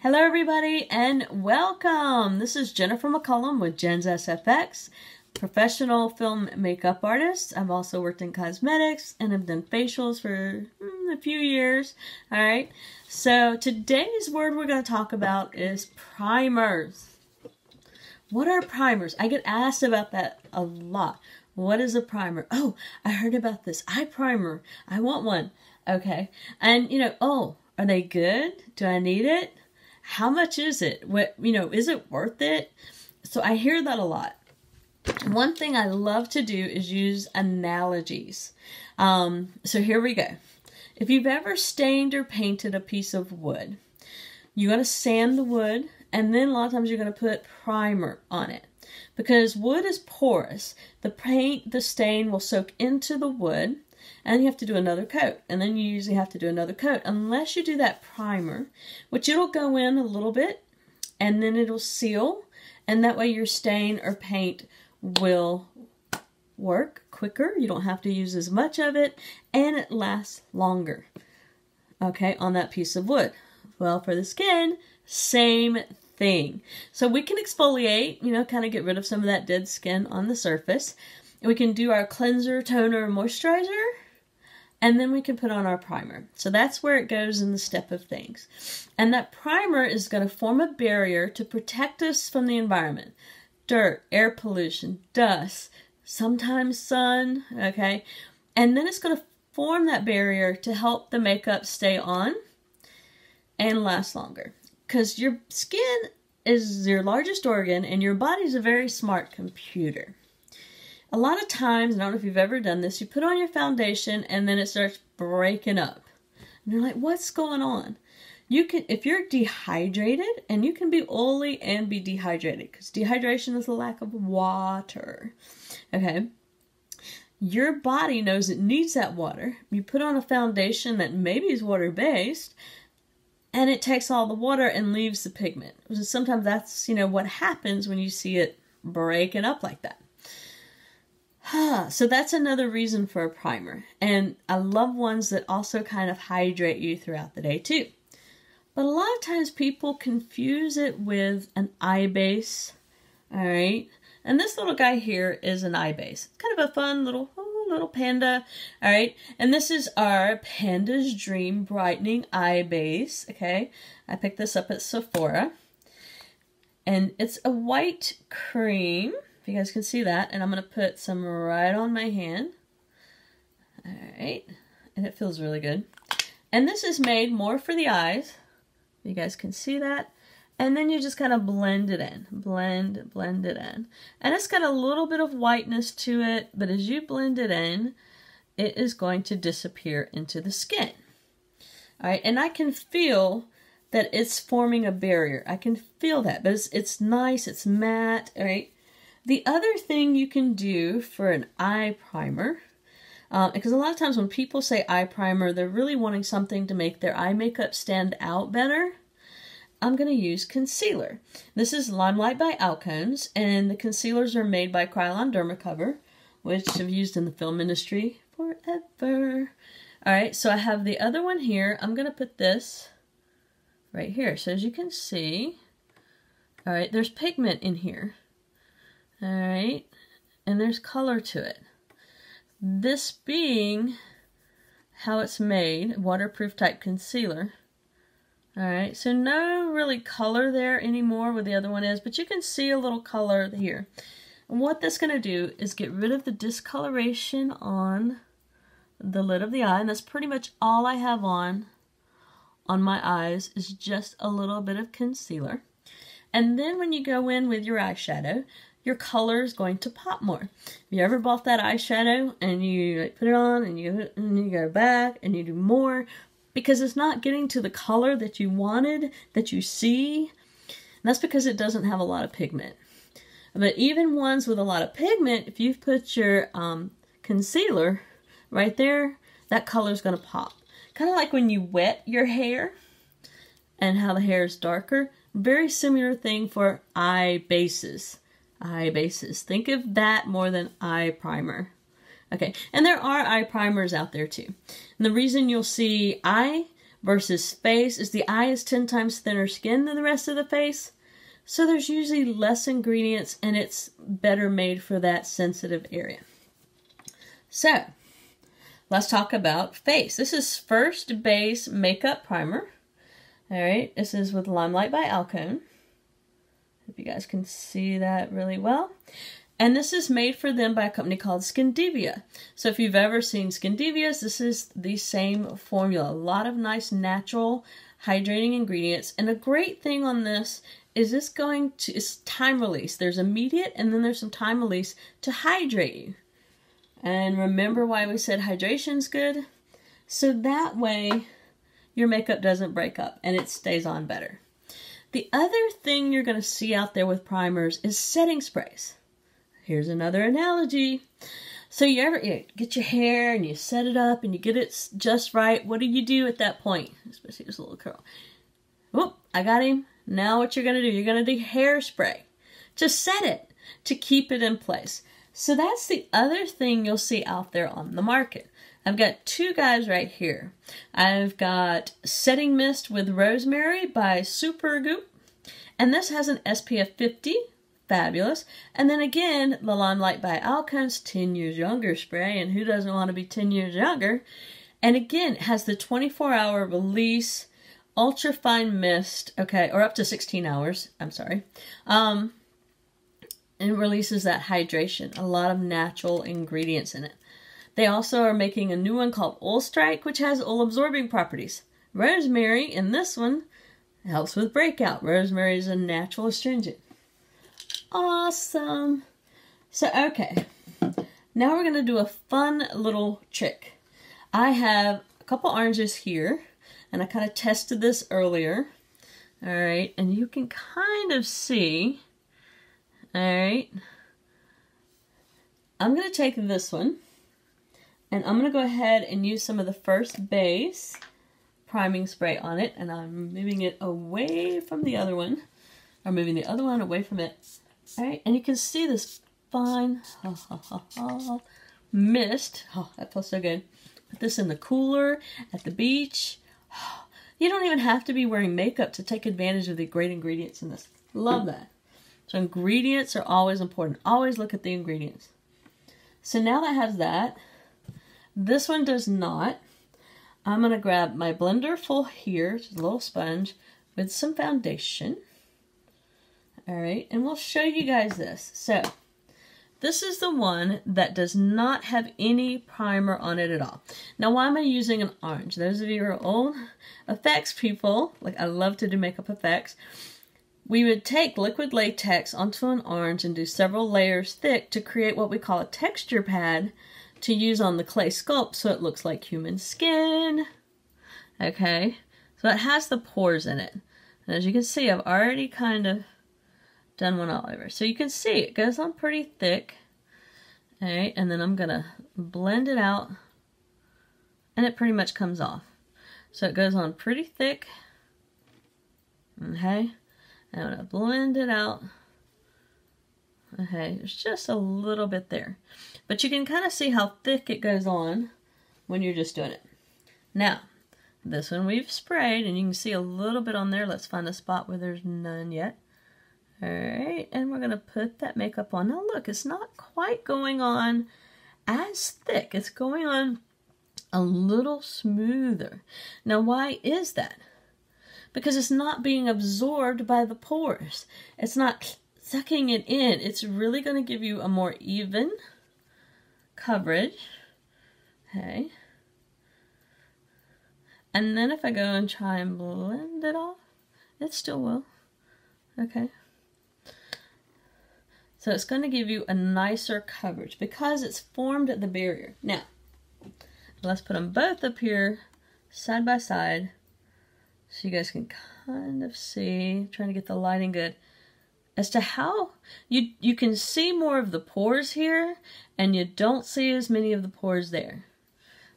Hello everybody and welcome! This is Jennifer McCollum with Jensfx, professional film makeup artist. I've also worked in cosmetics and have done facials for a few years. Alright, so today's word we're going to talk about is primers. What are primers? I get asked about that a lot. What is a primer? Oh, I heard about this eye primer. I want one. Okay, and oh, are they good? Do I need it? How much is it? What, is it worth it? So I hear that a lot. One thing I love to do is use analogies. So here we go. If you've ever stained or painted a piece of wood, you're going to sand the wood, and then a lot of times you're going to put primer on it. Because wood is porous, the stain will soak into the wood, and you have to do another coat. And then you usually have to do another coat unless you do that primer, which it'll go in a little bit and then it'll seal. And that way your stain or paint will work quicker. You don't have to use as much of it and it lasts longer. Okay, on that piece of wood. Well, for the skin, same thing. So we can exfoliate, kind of get rid of some of that dead skin on the surface. We can do our cleanser, toner, moisturizer, and then we can put on our primer. So that's where it goes in the step of things. And that primer is going to form a barrier to protect us from the environment. Dirt, air pollution, dust, sometimes sun, okay? And then it's going to form that barrier to help the makeup stay on and last longer. Because your skin is your largest organ and your body's a very smart computer. A lot of times, I don't know if you've ever done this, you put on your foundation and then it starts breaking up. And you're like, what's going on? You can, if you're dehydrated, and you can be oily and be dehydrated, because dehydration is a lack of water. Okay? Your body knows it needs that water. You put on a foundation that maybe is water-based, and it takes all the water and leaves the pigment. Sometimes that's, what happens when you see it breaking up like that. So that's another reason for a primer. And I love ones that also kind of hydrate you throughout the day too. But a lot of times people confuse it with an eye base. Alright. And this little guy here is an eye base. Kind of a fun little panda. Alright. And this is our Panda's Dream Brightening Eye Base. Okay. I picked this up at Sephora. And it's a white cream. If you guys can see that, and I'm going to put some right on my hand. Alright, and it feels really good. And this is made more for the eyes. You guys can see that. And then you just kind of blend it in. Blend it in. And it's got a little bit of whiteness to it, but as you blend it in, it is going to disappear into the skin. Alright, and I can feel that it's forming a barrier. I can feel that, but it's nice, it's matte, alright? The other thing you can do for an eye primer, because a lot of times when people say eye primer, they're really wanting something to make their eye makeup stand out better. I'm going to use concealer. This is Limelight by Alcones, and the concealers are made by Krylon Dermacover, which I've used in the film industry forever. Alright, so I have the other one here. I'm going to put this right here. So as you can see, alright, there's pigment in here. Alright, and there's color to it. This being how it's made, waterproof type concealer. Alright, so no really color there anymore where the other one is, but you can see a little color here. And what that's going to do is get rid of the discoloration on the lid of the eye, and that's pretty much all I have on my eyes is just a little bit of concealer. And then when you go in with your eyeshadow, your color is going to pop more. Have you ever bought that eyeshadow and you put it on and you go back and you do more because it's not getting to the color that you wanted, that you see? And that's because it doesn't have a lot of pigment. But even ones with a lot of pigment, if you've put your concealer right there, that color is going to pop. Kind of like when you wet your hair and how the hair is darker. Very similar thing for eye bases. Eye bases. Think of that more than eye primer. Okay, and there are eye primers out there too. And the reason you'll see eye versus face is the eye is 10 times thinner skin than the rest of the face. So there's usually less ingredients and it's better made for that sensitive area. So let's talk about face. This is First Base Makeup Primer. All right, this is with Limelight by Alcone. Hope you guys can see that really well. And this is made for them by a company called Skindivia. So if you've ever seen Skindivia's, this is the same formula. A lot of nice natural hydrating ingredients. And a great thing on this is it's time release. There's immediate and then there's some time release to hydrate you. And remember why we said hydration's good? So that way your makeup doesn't break up and it stays on better. The other thing you're going to see out there with primers is setting sprays. Here's another analogy. So you get your hair and you set it up and you get it just right. What do you do at that point? Especially this little curl. Whoop, I got him. Now what you're going to do, you're going to do hairspray to set it, to keep it in place. So that's the other thing you'll see out there on the market. I've got two guys right here. I've got Setting Mist with Rosemary by Supergoop. And this has an SPF 50. Fabulous. And then again, the Limelight by Alcone's 10 years younger spray. And who doesn't want to be 10 years younger? And again, it has the 24-hour release, ultra fine mist. Okay, or up to 16 hours. I'm sorry. And releases that hydration. A lot of natural ingredients in it. They also are making a new one called Oil Strike, which has oil absorbing properties. Rosemary, in this one, helps with breakout. Rosemary is a natural astringent. Awesome. So, okay. Now we're going to do a fun little trick. I have a couple oranges here, and I kind of tested this earlier. All right, and you can kind of see. All right. I'm going to take this one, and I'm going to go ahead and use some of the First Base priming spray on it, and I'm moving it away from the other one, or moving the other one away from it. All right, and you can see this fine mist. Oh, that feels so good. Put this in the cooler, at the beach. You don't even have to be wearing makeup to take advantage of the great ingredients in this. Love that. So ingredients are always important. Always look at the ingredients. So now that has that. This one does not. I'm going to grab my blender full here, just a little sponge, with some foundation. Alright, and we'll show you guys this. So, this is the one that does not have any primer on it at all. Now, why am I using an orange? Those of you who are old effects people, like I love to do makeup effects, we would take liquid latex onto an orange and do several layers thick to create what we call a texture pad to use on the clay sculpt so it looks like human skin. Okay, so it has the pores in it. And as you can see, I've already kind of done one all over. So you can see it goes on pretty thick. Alright, and then I'm going to blend it out and it pretty much comes off. So it goes on pretty thick. Okay, I'm going to blend it out. Okay, there's just a little bit there. But you can kind of see how thick it goes on when you're just doing it. Now, this one we've sprayed and you can see a little bit on there. Let's find a spot where there's none yet. Alright, and we're going to put that makeup on. Now look, it's not quite going on as thick. It's going on a little smoother. Now why is that? Because it's not being absorbed by the pores. It's not sucking it in. It's really going to give you a more even coverage. Okay. And then if I go and try and blend it off, it still will. Okay. So it's going to give you a nicer coverage because it's formed the barrier. Now, let's put them both up here side by side so you guys can kind of see, trying to get the lighting good, as to how you can see more of the pores here and you don't see as many of the pores there.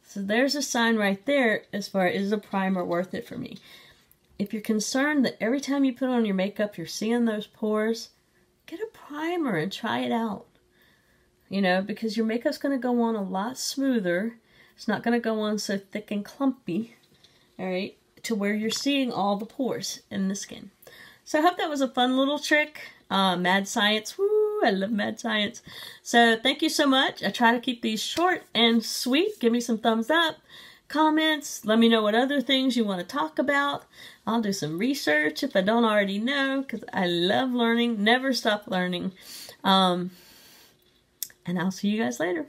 So there's a sign right there as far as, is the primer worth it for me? If you're concerned that every time you put on your makeup you're seeing those pores, get a primer and try it out. You know, because your makeup's going to go on a lot smoother. It's not going to go on so thick and clumpy. Alright, to where you're seeing all the pores in the skin. So I hope that was a fun little trick. Mad science. Woo, I love mad science. So thank you so much. I try to keep these short and sweet. Give me some thumbs up, comments. Let me know what other things you want to talk about. I'll do some research if I don't already know, because I love learning. Never stop learning. And I'll see you guys later.